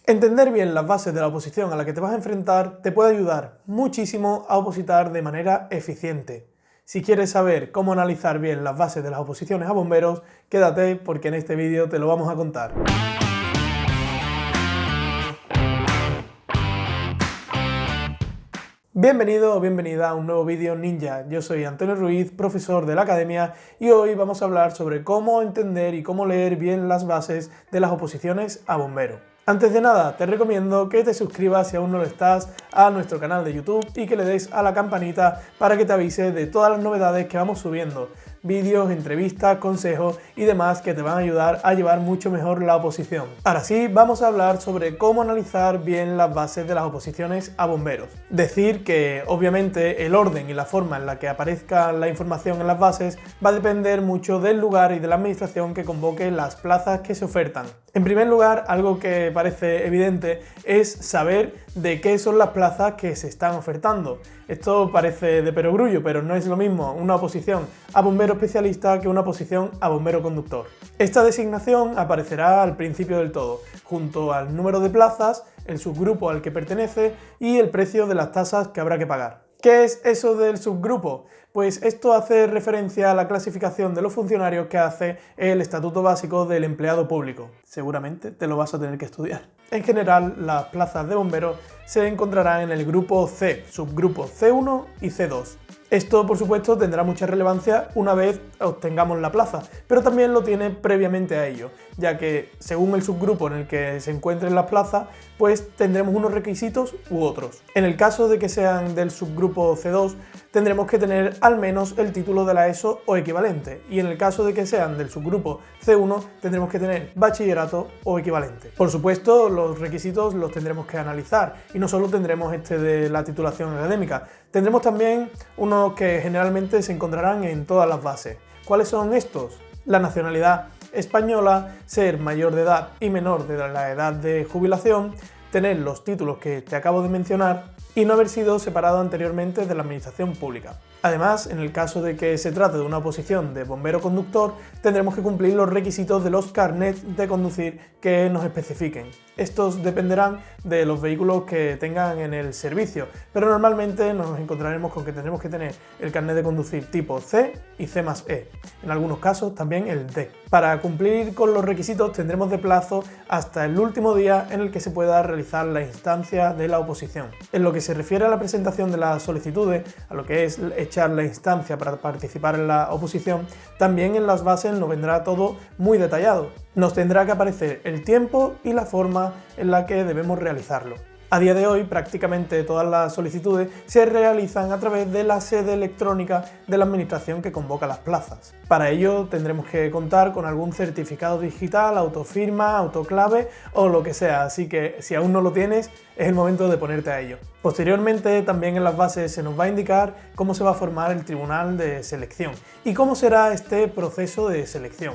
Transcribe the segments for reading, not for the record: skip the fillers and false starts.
Entender bien las bases de la oposición a la que te vas a enfrentar te puede ayudar muchísimo a opositar de manera eficiente. Si quieres saber cómo analizar bien las bases de las oposiciones a bomberos, quédate porque en este vídeo te lo vamos a contar. Bienvenido o bienvenida a un nuevo vídeo ninja. Yo soy Antonio Ruiz, profesor de la Academia, y hoy vamos a hablar sobre cómo entender y cómo leer bien las bases de las oposiciones a bombero. Antes de nada, te recomiendo que te suscribas si aún no lo estás a nuestro canal de YouTube y que le des a la campanita para que te avise de todas las novedades que vamos subiendo, vídeos, entrevistas, consejos y demás que te van a ayudar a llevar mucho mejor la oposición. Ahora sí, vamos a hablar sobre cómo analizar bien las bases de las oposiciones a bomberos. Decir que obviamente el orden y la forma en la que aparezca la información en las bases va a depender mucho del lugar y de la administración que convoque las plazas que se ofertan. En primer lugar, algo que parece evidente es saber de qué son las plazas que se están ofertando. Esto parece de perogrullo, pero no es lo mismo una oposición a bombero especialista que una oposición a bombero conductor. Esta designación aparecerá al principio del todo, junto al número de plazas, el subgrupo al que pertenece y el precio de las tasas que habrá que pagar. ¿Qué es eso del subgrupo? Pues esto hace referencia a la clasificación de los funcionarios que hace el Estatuto Básico del Empleado Público. Seguramente te lo vas a tener que estudiar. En general, las plazas de bomberos se encontrarán en el grupo C, subgrupo C1 y C2. Esto, por supuesto, tendrá mucha relevancia una vez obtengamos la plaza, pero también lo tiene previamente a ello, ya que según el subgrupo en el que se encuentren las plazas, pues tendremos unos requisitos u otros. En el caso de que sean del subgrupo C2, tendremos que tener al menos el título de la ESO o equivalente, y en el caso de que sean del subgrupo C1, tendremos que tener bachillerato o equivalente. Por supuesto, los requisitos los tendremos que analizar, y no solo tendremos este de la titulación académica, tendremos también unos que generalmente se encontrarán en todas las bases. ¿Cuáles son estos? La nacionalidad española, ser mayor de edad y menor de la edad de jubilación, tener los títulos que te acabo de mencionar y no haber sido separado anteriormente de la administración pública. Además, en el caso de que se trate de una oposición de bombero conductor, tendremos que cumplir los requisitos de los carnets de conducir que nos especifiquen. Estos dependerán de los vehículos que tengan en el servicio, pero normalmente nos encontraremos con que tendremos que tener el carnet de conducir tipo C y C+E, en algunos casos también el D. Para cumplir con los requisitos tendremos de plazo hasta el último día en el que se pueda realizar la instancia de la oposición. En lo que se refiere a la presentación de las solicitudes, a lo que es echar la instancia para participar en la oposición, también en las bases nos vendrá todo muy detallado. Nos tendrá que aparecer el tiempo y la forma en la que debemos realizarlo. A día de hoy, prácticamente todas las solicitudes se realizan a través de la sede electrónica de la administración que convoca las plazas. Para ello tendremos que contar con algún certificado digital, autofirma, autoclave o lo que sea, así que si aún no lo tienes, es el momento de ponerte a ello. Posteriormente, también en las bases se nos va a indicar cómo se va a formar el tribunal de selección y cómo será este proceso de selección.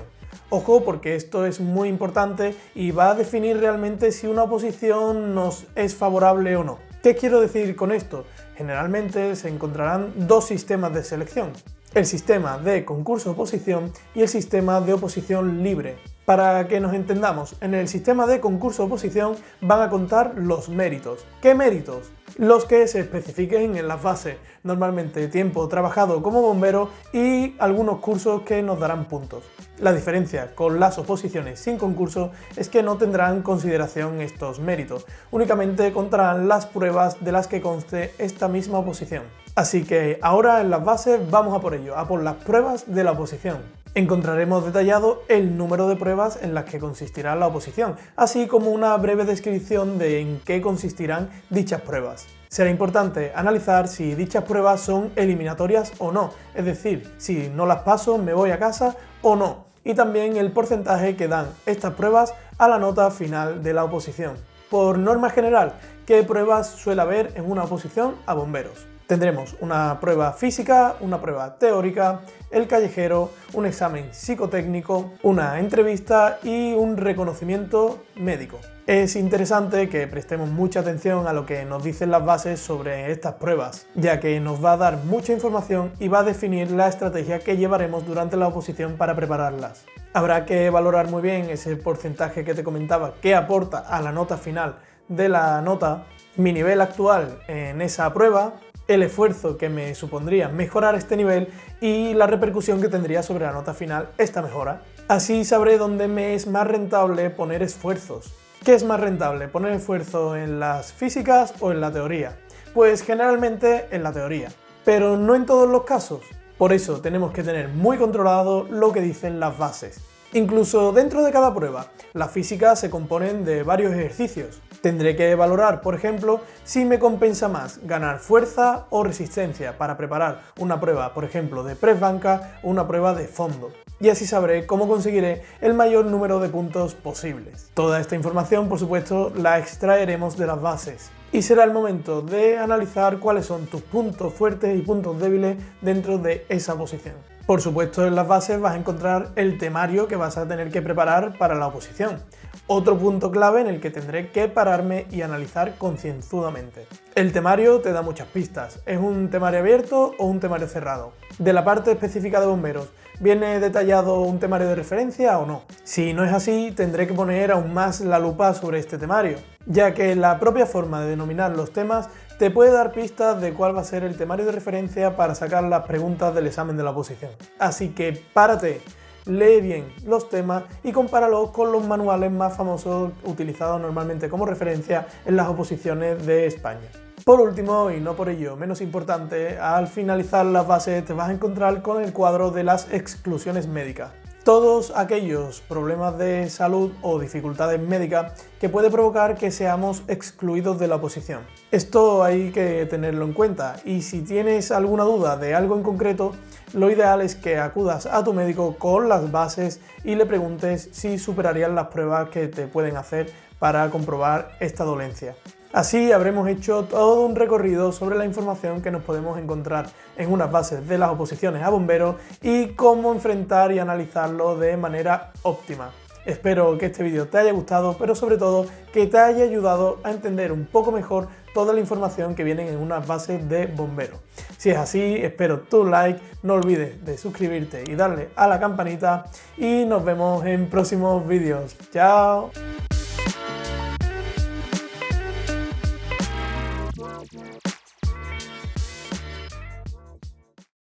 Ojo, porque esto es muy importante y va a definir realmente si una oposición nos es favorable o no. ¿Qué quiero decir con esto? Generalmente se encontrarán dos sistemas de selección: el sistema de concurso-oposición y el sistema de oposición libre. Para que nos entendamos, en el sistema de concurso-oposición van a contar los méritos. ¿Qué méritos? Los que se especifiquen en las bases, normalmente tiempo trabajado como bombero y algunos cursos que nos darán puntos. La diferencia con las oposiciones sin concurso es que no tendrán consideración estos méritos, únicamente contarán las pruebas de las que conste esta misma oposición. Así que ahora en las bases vamos a por ello, a por las pruebas de la oposición. Encontraremos detallado el número de pruebas en las que consistirá la oposición, así como una breve descripción de en qué consistirán dichas pruebas. Será importante analizar si dichas pruebas son eliminatorias o no, es decir, si no las paso me voy a casa o no, y también el porcentaje que dan estas pruebas a la nota final de la oposición. Por norma general, ¿qué pruebas suele haber en una oposición a bomberos? Tendremos una prueba física, una prueba teórica, el callejero, un examen psicotécnico, una entrevista y un reconocimiento médico. Es interesante que prestemos mucha atención a lo que nos dicen las bases sobre estas pruebas, ya que nos va a dar mucha información y va a definir la estrategia que llevaremos durante la oposición para prepararlas. Habrá que valorar muy bien ese porcentaje que te comentaba que aporta a la nota final de la nota, mi nivel actual en esa prueba, el esfuerzo que me supondría mejorar este nivel y la repercusión que tendría sobre la nota final esta mejora. Así sabré dónde me es más rentable poner esfuerzos. ¿Qué es más rentable? ¿Poner esfuerzo en las físicas o en la teoría? Pues generalmente en la teoría, pero no en todos los casos. Por eso tenemos que tener muy controlado lo que dicen las bases. Incluso dentro de cada prueba, las físicas se componen de varios ejercicios. Tendré que valorar, por ejemplo, si me compensa más ganar fuerza o resistencia para preparar una prueba, por ejemplo, de press banca o una prueba de fondo. Y así sabré cómo conseguiré el mayor número de puntos posibles. Toda esta información, por supuesto, la extraeremos de las bases. Y será el momento de analizar cuáles son tus puntos fuertes y puntos débiles dentro de esa posición. Por supuesto, en las bases vas a encontrar el temario que vas a tener que preparar para la oposición. Otro punto clave en el que tendré que pararme y analizar concienzudamente. El temario te da muchas pistas. ¿Es un temario abierto o un temario cerrado? De la parte específica de bomberos, ¿viene detallado un temario de referencia o no? Si no es así, tendré que poner aún más la lupa sobre este temario, ya que la propia forma de denominar los temas te puede dar pistas de cuál va a ser el temario de referencia para sacar las preguntas del examen de la oposición. Así que párate, lee bien los temas y compáralos con los manuales más famosos utilizados normalmente como referencia en las oposiciones de España. Por último, y no por ello menos importante, al finalizar las bases te vas a encontrar con el cuadro de las exclusiones médicas. Todos aquellos problemas de salud o dificultades médicas que puede provocar que seamos excluidos de la oposición. Esto hay que tenerlo en cuenta y si tienes alguna duda de algo en concreto, lo ideal es que acudas a tu médico con las bases y le preguntes si superarían las pruebas que te pueden hacer para comprobar esta dolencia. Así habremos hecho todo un recorrido sobre la información que nos podemos encontrar en unas bases de las oposiciones a bomberos y cómo enfrentar y analizarlo de manera óptima. Espero que este vídeo te haya gustado, pero sobre todo que te haya ayudado a entender un poco mejor toda la información que viene en unas bases de bomberos. Si es así, espero tu like, no olvides de suscribirte y darle a la campanita y nos vemos en próximos vídeos. ¡Chao!